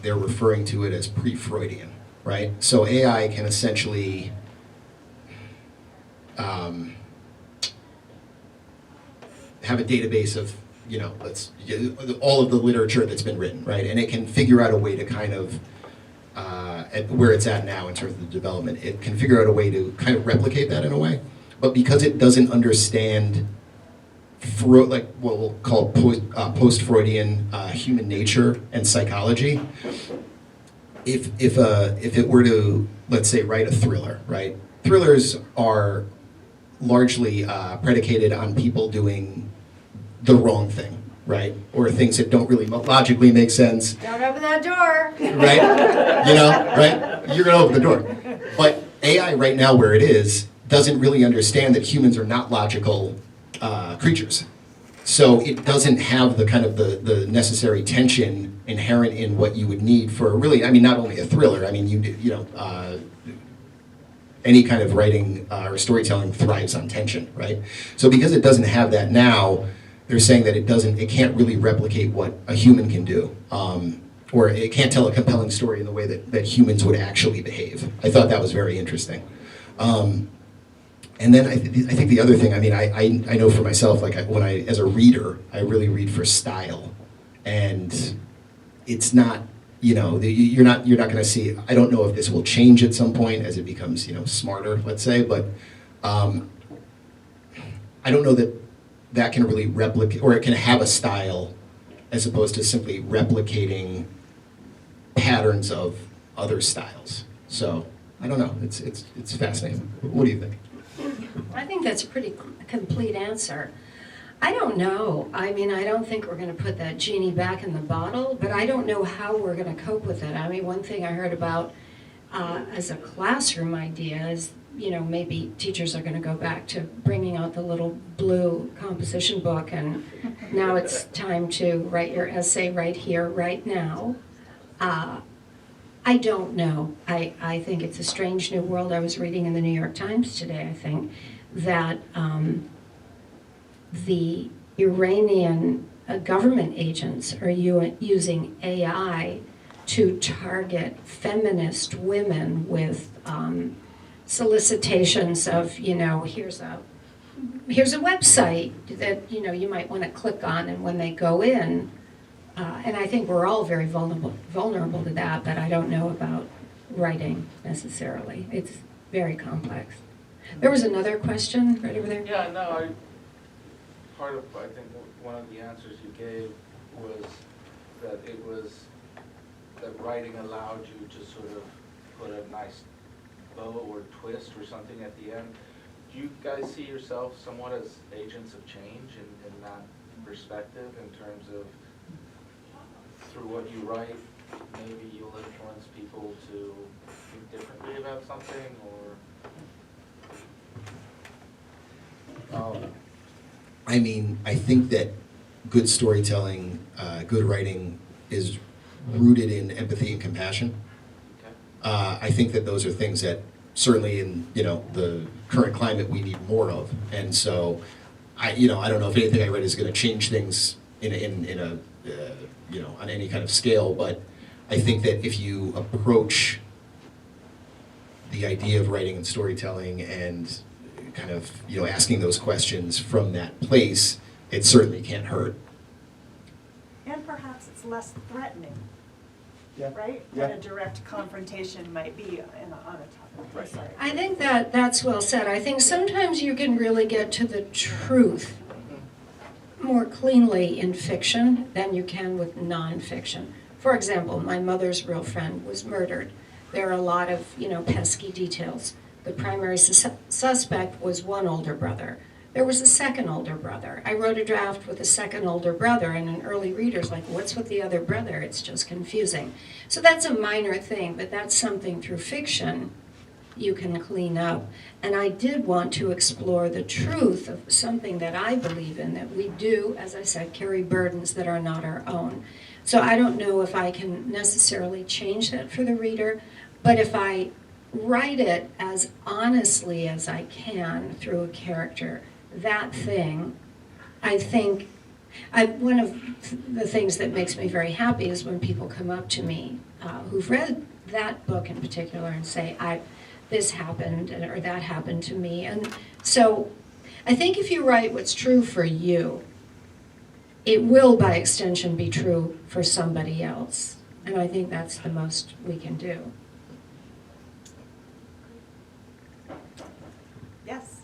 They're referring to it as pre-Freudian, right? So AI can essentially have a database of, all of the literature that's been written, right? And it can figure out a way to kind of, at where it's at now in terms of the development, it can figure out a way to kind of replicate that in a way. But because it doesn't understand, what we'll call post-Freudian human nature and psychology, if it were to, let's say, write a thriller, right? Thrillers are largely predicated on people doing the wrong thing, right? Or things that don't really logically make sense. Don't open that door. Right? Right? You're gonna open the door. But AI right now where it is doesn't really understand that humans are not logical creatures. So it doesn't have the kind of the necessary tension inherent in what you would need for really, I mean, not only a thriller, I mean, any kind of writing or storytelling thrives on tension, right? So because it doesn't have that now, they're saying that it can't really replicate what a human can do. Or it can't tell a compelling story in the way that humans would actually behave. I thought that was very interesting. And then I think the other thing, I mean, I know for myself, like as a reader, I really read for style, and it's not, you're not going to see. I don't know if this will change at some point as it becomes, smarter, let's say, but I don't know that can really replicate, or it can have a style, as opposed to simply replicating patterns of other styles. So I don't know. It's fascinating. What do you think? I think that's a pretty complete answer. I don't know. I mean, I don't think we're going to put that genie back in the bottle, but I don't know how we're going to cope with it. I mean, one thing I heard about as a classroom idea is, maybe teachers are going to go back to bringing out the little blue composition book, and now it's time to write your essay right here, right now. I don't know. I think it's a strange new world. I was reading in the New York Times today, I think, that the Iranian government agents are using AI to target feminist women with solicitations of, here's a website that, you might want to click on, and when they go in, and I think we're all very vulnerable to that, but I don't know about writing necessarily. It's very complex. There was another question right over there. Yeah, no, I think one of the answers you gave was that writing allowed you to sort of put a nice bow or twist or something at the end. Do you guys see yourself somewhat as agents of change in that perspective, in terms of through what you write, maybe you'll influence people to think differently about something, or? I mean, I think that good storytelling, good writing is rooted in empathy and compassion. Okay. I think that those are things that certainly in the current climate we need more of, and so I don't know if anything I read is going to change things in a on any kind of scale, but I think that if you approach the idea of writing and storytelling and kind of asking those questions from that place, it certainly can't hurt. And perhaps it's less threatening, Yeah. right? Yeah. Than a direct confrontation might be on a topic. Right. Sorry. I think that's well said. I think sometimes you can really get to the truth more cleanly in fiction than you can with nonfiction. For example, my mother's real friend was murdered. There are a lot of, pesky details. The primary suspect was one older brother. There was a second older brother. I wrote a draft with a second older brother, and an early reader's like, what's with the other brother? It's just confusing. So that's a minor thing, but that's something through fiction you can clean up. And I did want to explore the truth of something that I believe in, that we do, as I said, carry burdens that are not our own. So I don't know if I can necessarily change that for the reader, but if I write it as honestly as I can through a character, that thing, I think, one of the things that makes me very happy is when people come up to me who've read that book in particular and say, this happened or that happened to me. And so I think if you write what's true for you, it will by extension be true for somebody else. And I think that's the most we can do. Yes.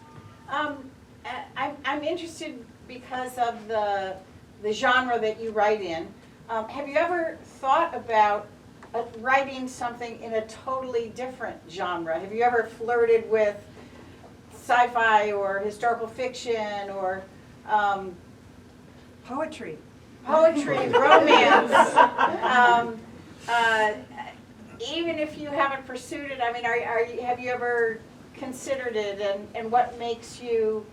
I'm interested because of the genre that you write in. Have you ever thought about writing something in a totally different genre? Have you ever flirted with sci-fi or historical fiction or Poetry. poetry, romance? even if you haven't pursued it, I mean, have you ever considered it, and what makes you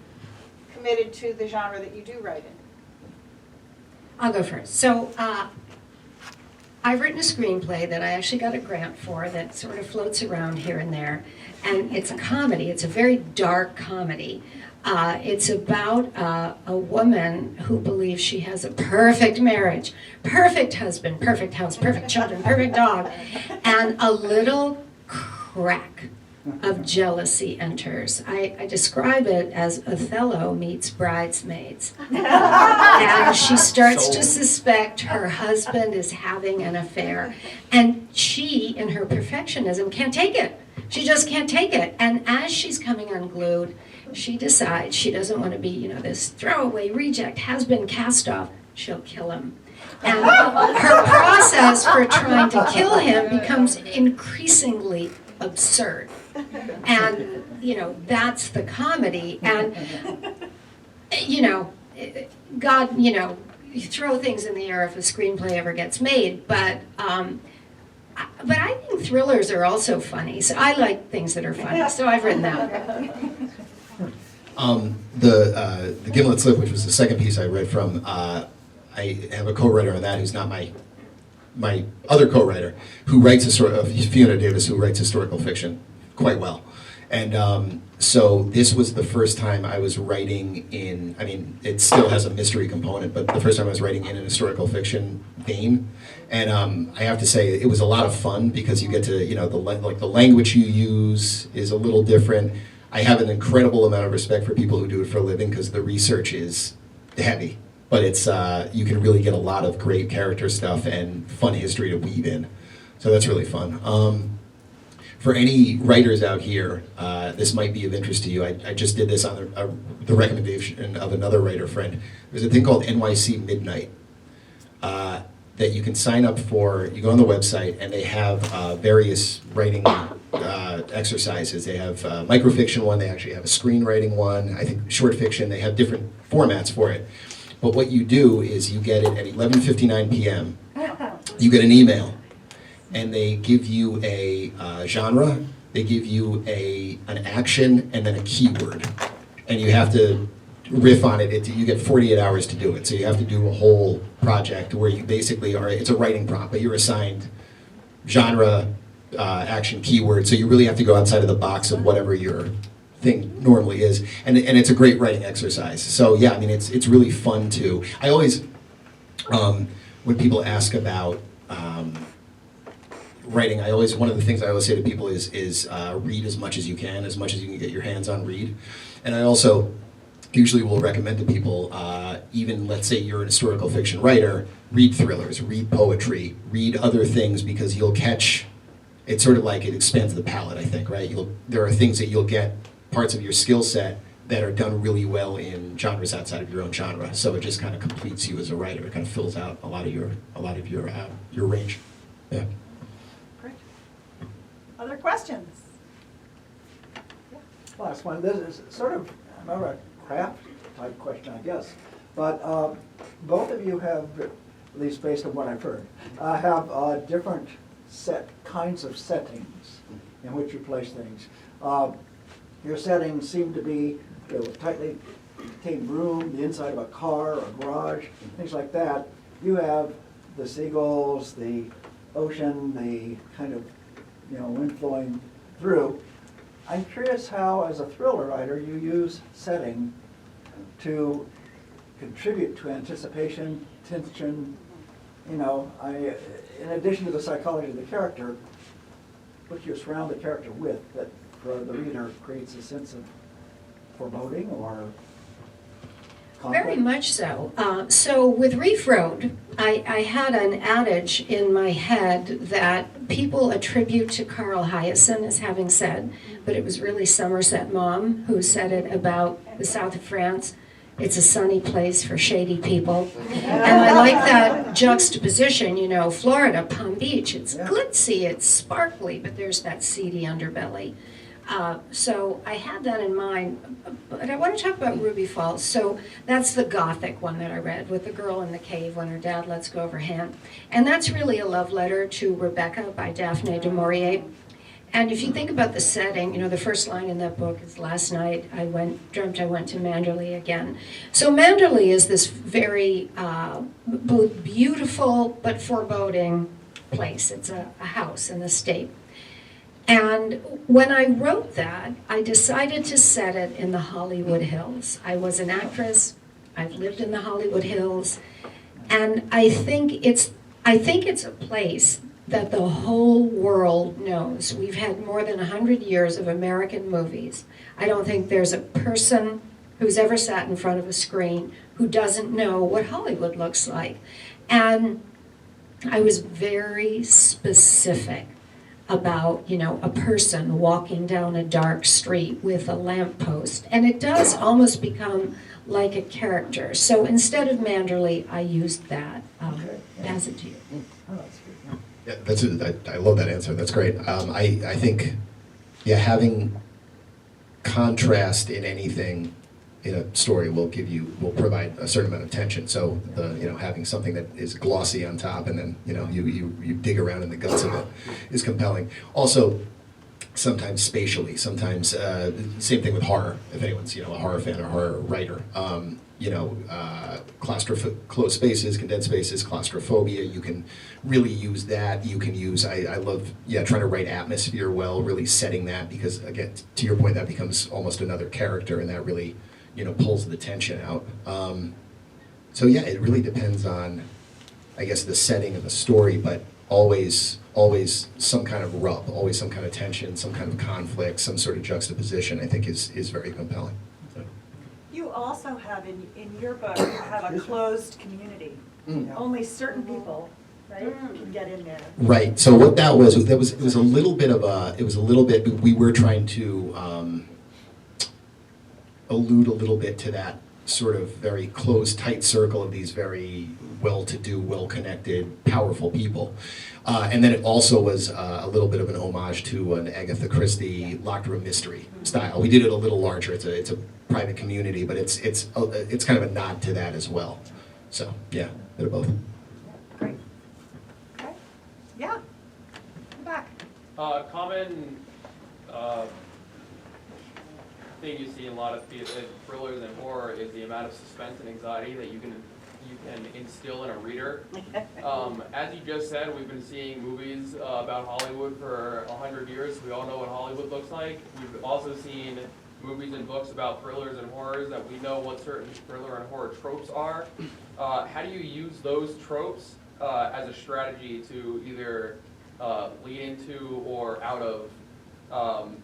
committed to the genre that you do write in? I'll go first. So I've written a screenplay that I actually got a grant for that sort of floats around here and there. And it's a comedy. It's a very dark comedy. It's about a woman who believes she has a perfect marriage, perfect husband, perfect house, perfect children, perfect dog. And a little crack of jealousy enters. I describe it as Othello meets Bridesmaids. And she starts to suspect her husband is having an affair. And she, in her perfectionism, can't take it. She just can't take it. And as she's coming unglued, she decides she doesn't want to be, this throwaway reject, has been cast off. She'll kill him. And her process for trying to kill him becomes increasingly absurd. And, that's the comedy. And, God, you throw things in the air if a screenplay ever gets made, but I think thrillers are also funny. So I like things that are funny. So I've written that. The Gimlet Slip, which was the second piece I read from, I have a co-writer on that who's not my other co-writer, who writes Fiona Davis, who writes historical fiction quite well. And so this was the first time I was writing in, it still has a mystery component, but the first time I was writing in an historical fiction vein. And I have to say, it was a lot of fun because you get to, the language you use is a little different. I have an incredible amount of respect for people who do it for a living because the research is heavy. But it's you can really get a lot of great character stuff and fun history to weave in. So that's really fun. For any writers out here, this might be of interest to you. I just did this on the recommendation of another writer friend. There's a thing called NYC Midnight that you can sign up for. You go on the website, and they have various writing exercises. They have a microfiction one. They actually have a screenwriting one. I think short fiction. They have different formats for it. But what you do is you get it at 11:59 p.m. You get an email, and they give you a genre, they give you an action, and then a keyword. And you have to riff on it. You get 48 hours to do it. So you have to do a whole project where you basically it's a writing prompt, but you're assigned genre, action, keyword. So you really have to go outside of the box of whatever your thing normally is, and it's a great writing exercise. So yeah, it's really fun too. I always, when people ask about writing, one of the things I always say to people is read as much as you can get your hands on, read. And I also usually will recommend to people, even let's say you're an historical fiction writer, read thrillers, read poetry, read other things, because you'll catch. It's sort of like it expands the palette, I think, right? There are things that you'll get, parts of your skill set that are done really well in genres outside of your own genre. So it just kind of completes you as a writer. It kind of fills out a lot of your range. Yeah. Great. Other questions? Last one. This is sort of another craft type question, I guess. But both of you have, at least based on what I've heard, have different kinds of settings in which you place things. Your settings seem to be a tightly contained room, the inside of a car or a garage, things like that. You have the seagulls, the ocean, the kind of wind flowing through. I'm curious how, as a thriller writer, you use setting to contribute to anticipation, tension. In addition to the psychology of the character, what you surround the character with that for the reader creates a sense of foreboding or conflict? Very much so. So with Reef Road, I had an adage in my head that people attribute to Carl Hyacin as having said, but it was really Somerset Maugham who said it about the south of France. It's a sunny place for shady people. And I like that juxtaposition, Florida, Palm Beach, it's glitzy, it's sparkly, but there's that seedy underbelly. So I had that in mind, but I want to talk about Ruby Falls. So that's the Gothic one that I read with the girl in the cave when her dad lets go of her hand. And that's really a love letter to Rebecca by Daphne du Maurier. And if you think about the setting, you know, the first line in that book is, last night dreamt I went to Manderley again. So Manderley is this very both beautiful but foreboding place. It's a house in the state. And when I wrote that, I decided to set it in the Hollywood Hills. I was an actress, I've lived in the Hollywood Hills, and I think it's a place that the whole world knows. We've had more than 100 years of American movies. I don't think there's a person who's ever sat in front of a screen who doesn't know what Hollywood looks like. And I was very specific about, you know, a person walking down a dark street with a lamppost. And it does almost become like a character. So instead of Manderley, I used that. Pass it to you. Oh, that's good. Yeah, I love that answer. That's great. I think, yeah, having contrast in anything in a story will provide a certain amount of tension. So having something that is glossy on top and then you dig around in the guts of it is compelling. Also, sometimes spatially, sometimes same thing with horror. If anyone's a horror fan or horror writer, closed spaces, condensed spaces, claustrophobia. You can really use that. You can use I love trying to write atmosphere well, really setting that, because again, to your point, that becomes almost another character, and that really pulls the tension out. So yeah, it really depends on, I guess, the setting of the story, but always some kind of rub, always some kind of tension, some kind of conflict, some sort of juxtaposition, I think is very compelling. You also have in your book, you have a closed community. Only certain people, right, can get in there. Right. So what that was it was a little bit, we were trying to allude a little bit to that sort of very close, tight circle of these very well-to-do, well-connected, powerful people. And then it also was a little bit of an homage to an Agatha Christie locked room mystery style. We did it a little larger. It's a private community, but it's kind of a nod to that as well. So yeah, a bit of both. Great. Okay. Yeah. Come back. Common thing you see in a lot of thrillers and horror is the amount of suspense and anxiety that you can instill in a reader. As you just said, we've been seeing movies about Hollywood for 100 years. We all know what Hollywood looks like. We've also seen movies and books about thrillers and horrors that we know what certain thriller and horror tropes are. How do you use those tropes as a strategy to either lead into or out of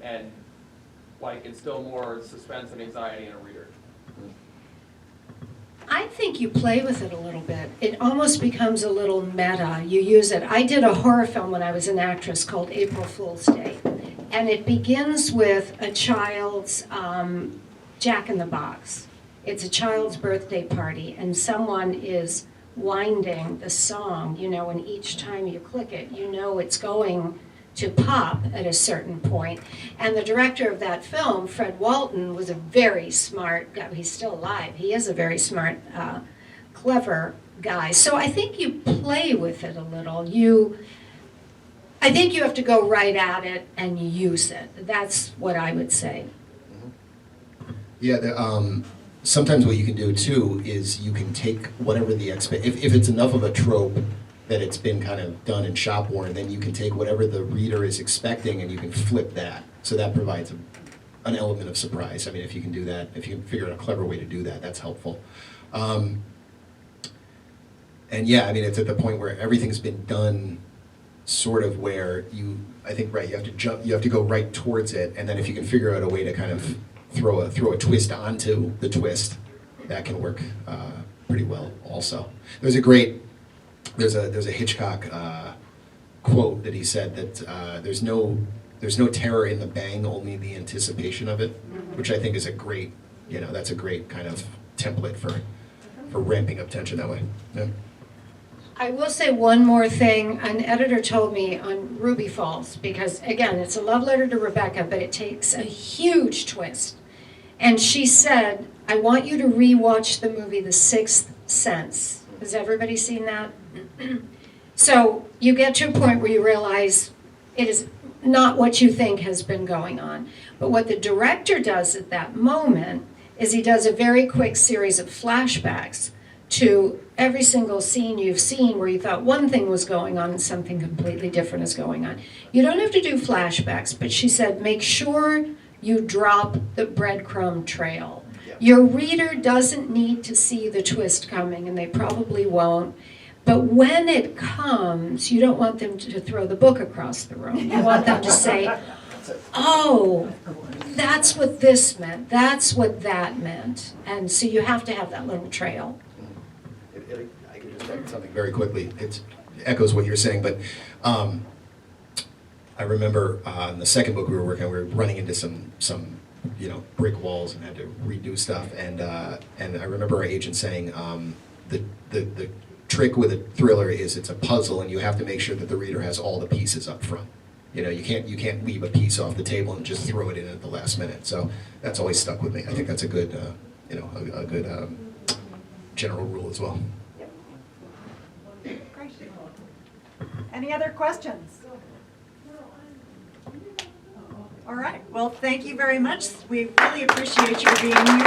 and instill more suspense and anxiety in a reader? I think you play with it a little bit. It almost becomes a little meta. You use it. I did a horror film when I was an actress called April Fool's Day. And it begins with a child's Jack in the Box. It's a child's birthday party, and someone is winding the song, and each time you click it, it's going to pop at a certain point. And the director of that film, Fred Walton, was a very smart guy. He's still alive. He is a very smart, clever guy. So I think you play with it a little. I think you have to go right at it and use it. That's what I would say. Yeah, sometimes what you can do too is you can take whatever if it's enough of a trope that it's been kind of done and shop worn, then you can take whatever the reader is expecting and you can flip that. So that provides an element of surprise. I mean, if you can do that, if you can figure out a clever way to do that, that's helpful. And yeah, I mean, it's at the point where everything's been done sort of where you have to go right towards it, and then if you can figure out a way to kind of throw a twist onto the twist, that can work pretty well also. There's a Hitchcock quote that he said that there's no terror in the bang, only the anticipation of it, which I think is a great, that's a great kind of template for ramping up tension that way. Yeah. I will say one more thing. An editor told me on Ruby Falls, because again, it's a love letter to Rebecca, but it takes a huge twist. And she said, I want you to rewatch the movie The Sixth Sense. Has everybody seen that? So you get to a point where you realize it is not what you think has been going on. But what the director does at that moment is he does a very quick series of flashbacks to every single scene you've seen where you thought one thing was going on and something completely different is going on. You don't have to do flashbacks, but she said make sure you drop the breadcrumb trail. Your reader doesn't need to see the twist coming, and they probably won't. But when it comes, you don't want them to throw the book across the room. You want them to say, oh, that's what this meant. That's what that meant. And so you have to have that little trail. I can just add something very quickly. It echoes what you're saying, but I remember in the second book we were working on, we were running into some brick walls and had to redo stuff. And I remember our agent saying the trick with a thriller is it's a puzzle, and you have to make sure that the reader has all the pieces up front. You can't leave a piece off the table and just throw it in at the last minute. So that's always stuck with me. I think that's a good a good general rule as well. Great. Any other questions? All right, well, thank you very much. We really appreciate your being here.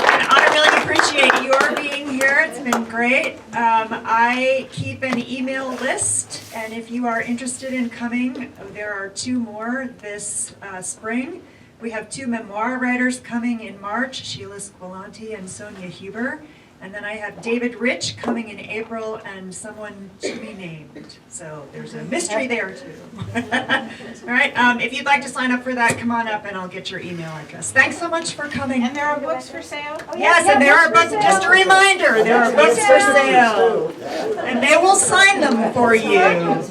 And I really appreciate your being here. It's been great. I keep an email list, and if you are interested in coming, there are 2 more this spring. We have 2 memoir writers coming in March, Sheila Squilanti and Sonia Huber. And then I have David Rich coming in April and someone to be named. So there's a mystery there too. All right, if you'd like to sign up for that, come on up and I'll get your email address. Thanks so much for coming. And there are books for sale? Yes, and there are books, just a reminder, there are books for sale. And they will sign them for you.